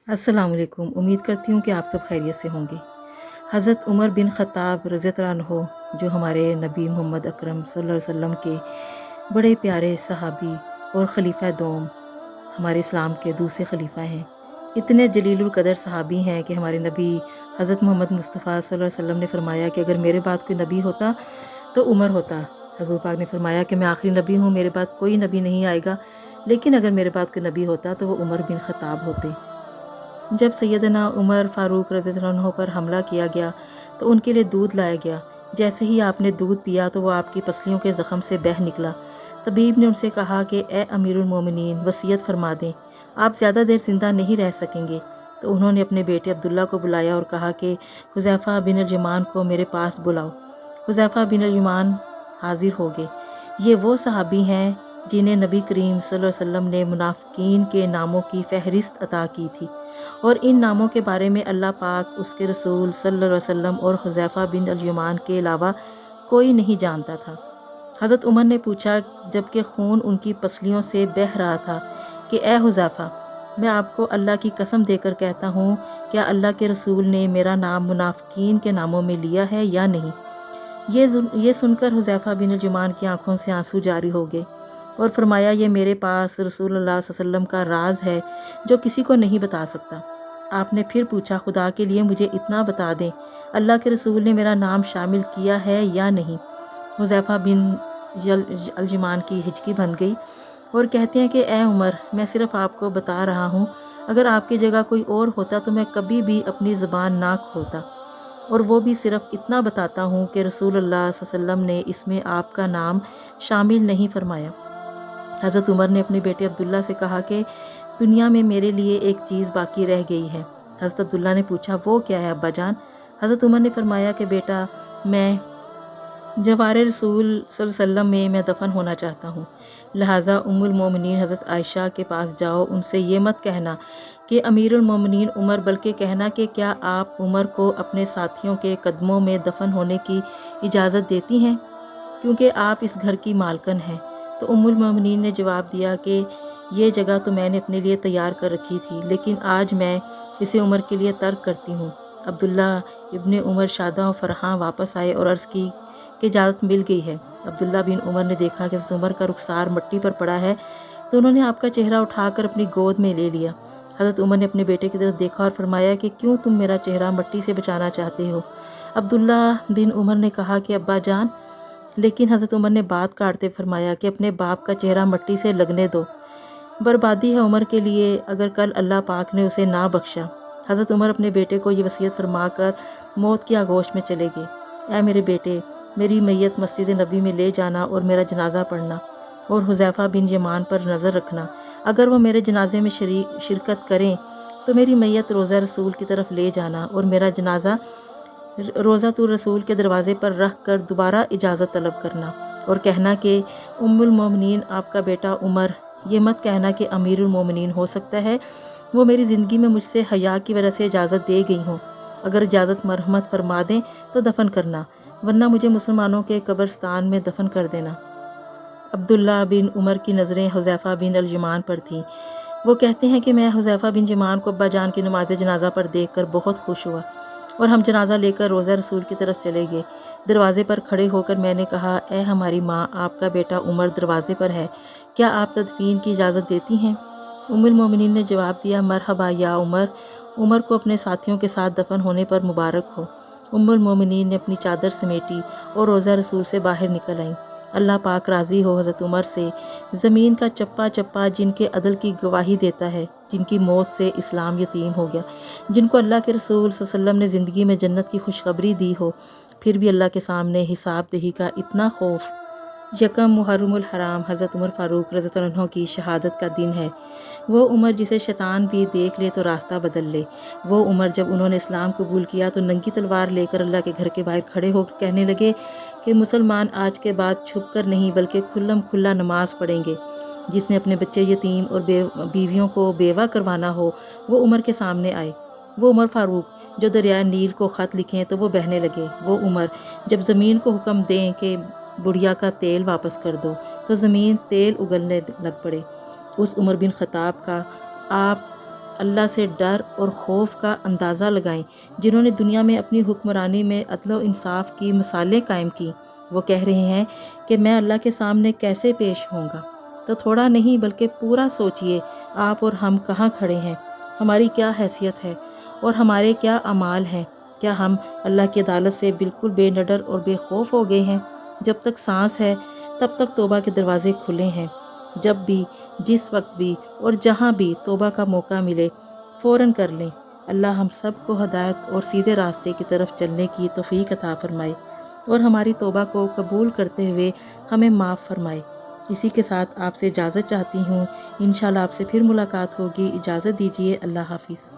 अस्सलाम वालेकुम। उम्मीद करती हूँ कि आप सब खैरियत से होंगे। हज़रत उमर बिन ख़त्ताब रज़ियल्लाहु अन्हु जो हमारे नबी मोहम्मद अकरम सल्लल्लाहु अलैहि वसल्लम के बड़े प्यारे सहाबी और खलीफा दोम, हमारे इस्लाम के दूसरे खलीफा हैं। इतने जलीलुल कदर सहाबी हैं कि हमारे नबी हज़रत मोहम्मद मुस्तफ़ा सल्लल्लाहु अलैहि वसल्लम ने फ़रमाया कि अगर मेरे बाद कोई नबी होता तो उमर होता। हज़ूर पाक ने फ़रमाया कि मैं आखिरी नबी हूँ, मेरे बाद कोई नबी नहीं आएगा, लेकिन अगर मेरे बाद कोई नबी होता तो वो उमर बिन ख़त्ताब होते। जब सैयदना उमर फ़ारूक रज़ियल्लाहु अन्हु पर हमला किया गया तो उनके लिए दूध लाया गया। जैसे ही आपने दूध पिया तो वो आपकी पसलियों के ज़ख़म से बह निकला। तबीब ने उनसे कहा कि ए अमीरुल मोमिनीन, वसीयत फरमा दें, आप ज़्यादा देर ज़िंदा नहीं रह सकेंगे। तो उन्होंने अपने बेटे अब्दुल्ला को बुलाया और कहा कि हुज़ैफ़ा बिन अल-यमान को मेरे पास बुलाओ। हुज़ैफ़ा बिन अल-यमान हाज़िर हो गए। ये वो सहाबी हैं जिन्हें नबी करीम सल्लल्लाहु अलैहि वसल्लम ने मुनाफ़िकीन के नामों की फ़हरिस्त अता की थी, और इन नामों के बारे में अल्लाह पाक, उसके रसूल सल्लल्लाहु अलैहि वसल्लम और हुज़ैफ़ा बिन अल-यमान के अलावा कोई नहीं जानता था। हज़रत उमर ने पूछा, जबकि खून उनकी पसलियों से बह रहा था, कि ए हुज़ैफ़ा, मैं आपको अल्लाह की कसम देकर कहता हूँ, क्या अल्लाह के रसूल ने मेरा नाम मुनाफ़िकीन के नामों में लिया है या नहीं? ये सुनकर हुज़ैफ़ा बिन अल-यमान की आंखों से आंसू जारी हो गए और फरमाया, ये मेरे पास रसूलुल्लाह सल्लल्लाहु अलैहि वसल्लम का राज है जो किसी को नहीं बता सकता। आपने फिर पूछा, खुदा के लिए मुझे इतना बता दें, अल्लाह के रसूल ने मेरा नाम शामिल किया है या नहीं? हुज़ैफ़ा बिन अल-यमान की हिचकी बन गई और कहते हैं कि ए उमर, मैं सिर्फ़ आपको बता रहा हूँ, अगर आपकी जगह कोई और होता तो मैं कभी भी अपनी ज़बान ना खोलता, और वो भी सिर्फ़ इतना बताता हूँ कि रसूलुल्लाह सल्लल्लाहु अलैहि वसल्लम ने इसमें आपका नाम शामिल नहीं फरमाया। हज़रत उमर ने अपने बेटे अब्दुल्ला से कहा कि दुनिया में मेरे लिए एक चीज़ बाकी रह गई है। हज़रत अब्दुल्ला ने पूछा, वो क्या है अब्बा जान? हज़रत उमर ने फरमाया कि बेटा, मैं जवारे रसूल सल्लल्लाहु अलैहि वसल्लम में मैं दफन होना चाहता हूँ। लिहाजा उम्मुल मोमिनीन हज़रत आयशा के पास जाओ, उनसे ये मत कहना कि अमीरुल मोमिनीन उमर, बल्कि कहना कि क्या आप उमर को अपने साथियों के कदमों में दफन होने की इजाज़त देती हैं, क्योंकि आप इस घर की मालकन हैं। तो उम्मुल मोमिनीन ने जवाब दिया कि ये जगह तो मैंने अपने लिए तैयार कर रखी थी, लेकिन आज मैं इसे उमर के लिए तर्क करती हूँ। अब्दुल्ला इब्ने उमर शादा और फ़रहां वापस आए और अर्ज़ की कि इजाज़त मिल गई है। अब्दुल्ला बिन उमर ने देखा कि हज़रत उमर का रुखसार मिट्टी पर पड़ा है, तो उन्होंने आपका चेहरा उठाकर अपनी गोद में ले लिया। हज़रत उमर ने अपने बेटे की तरफ देखा और फरमाया कि क्यों तुम मेरा चेहरा मिट्टी से बचाना चाहते हो? अब्दुल्ला बिन उमर ने कहा कि अब्बा जान, लेकिन हज़रत उमर ने बात काटते फरमाया कि अपने बाप का चेहरा मिट्टी से लगने दो, बर्बादी है उमर के लिए अगर कल अल्लाह पाक ने उसे ना बख्शा। हज़रत उमर अपने बेटे को ये वसीयत फरमाकर मौत की आगोश में चले गए। ऐ मेरे बेटे, मेरी मैयत मस्जिद नबी में ले जाना और मेरा जनाजा पढ़ना, और हुज़ैफ़ा बिन यमान पर नज़र रखना। अगर वो मेरे जनाजे में शिरकत करें तो मेरी मैयत रोज़ा रसूल की तरफ ले जाना और मेरा जनाजा रोज़ातुर रसूल के दरवाज़े पर रख कर दोबारा इजाज़त तलब करना, और कहना कि उम्मुल मोमिनीन, आपका बेटा उमर, ये मत कहना कि अमीरुल मोमिनीन हो सकता है वो मेरी ज़िंदगी में मुझसे हया की वजह से इजाज़त दे गई हों। अगर इजाज़त मरहमत फरमा दें तो दफन करना, वरना मुझे मुसलमानों के कब्रिस्तान में दफन कर देना। अब्दुल्ला बिन उमर की नज़रें हुज़ैफ़ा बिन अल-यमान पर थीं। वो कहते हैं कि मैं हुज़ैफ़ा बिन यमान को अब्बा जान की नमाज जनाजा पर देखकर बहुत खुश हुआ, और हम जनाजा लेकर रोज़ा रसूल की तरफ चले गए। दरवाज़े पर खड़े होकर मैंने कहा, ए हमारी माँ, आपका बेटा उमर दरवाज़े पर है, क्या आप तदफीन की इजाज़त देती हैं? उम्मुल मोमिनीन ने जवाब दिया, मरहबा या उमर, उमर को अपने साथियों के साथ दफन होने पर मुबारक हो। उम्मुल मोमिनीन ने अपनी चादर समेटी और रोज़ा रसूल से बाहर निकल आईं। अल्लाह पाक राज़ी हो हज़रत उमर से। ज़मीन का चप्पा चप्पा जिनके अदल की गवाही देता है, जिनकी मौत से इस्लाम यतीम हो गया, जिनको अल्लाह के रसूल सल्लल्लाहु अलैहि वसल्लम ने ज़िंदगी में जन्नत की खुशखबरी दी हो, फिर भी अल्लाह के सामने हिसाब दही का इतना खौफ। यकम मुहर्रमुल हराम हज़रत उमर फ़ारूक रज़ियल्लाहु अन्हु की शहादत का दिन है। वो उमर जिसे शैतान भी देख ले तो रास्ता बदल ले। वो उमर जब उन्होंने इस्लाम कबूल किया तो नंगी तलवार लेकर अल्लाह के घर के बाहर खड़े होकर कहने लगे कि मुसलमान आज के बाद छुप कर नहीं बल्कि खुल्लम खुल्ला नमाज पढ़ेंगे। जिसने अपने बच्चे यतीम और बीवियों को बेवा करवाना हो वो उमर के सामने आए। वो उमर फ़ारूक जो दरिया नील को ख़त लिखें तो वो बहने लगे। वो उमर जब ज़मीन को हुक्म दें कि बुढ़िया का तेल वापस कर दो तो ज़मीन तेल उगलने लग पड़े। उस उमर बिन ख़त्ताब का आप اللہ سے ڈر اور خوف کا اندازہ لگائیں۔ جنہوں نے دنیا میں اپنی حکمرانی میں عدل و انصاف کی مثالیں قائم کی، وہ کہہ رہے ہیں کہ میں اللہ کے سامنے کیسے پیش ہوں گا۔ تو تھوڑا نہیں بلکہ پورا سوچئے، آپ اور ہم کہاں کھڑے ہیں، ہماری کیا حیثیت ہے اور ہمارے کیا اعمال ہیں۔ کیا ہم اللہ کی عدالت سے بالکل بے ڈر اور بے خوف ہو گئے ہیں؟ جب تک سانس ہے تب تک توبہ کے دروازے کھلے ہیں۔ جب بھی، جس وقت بھی اور جہاں بھی توبہ کا موقع ملے فوراً کر لیں۔ اللہ ہم سب کو ہدایت اور سیدھے راستے کی طرف چلنے کی توفیق عطا فرمائے اور ہماری توبہ کو قبول کرتے ہوئے ہمیں معاف فرمائے۔ اسی کے ساتھ آپ سے اجازت چاہتی ہوں، انشاءاللہ آپ سے پھر ملاقات ہوگی۔ اجازت دیجیے، اللہ حافظ۔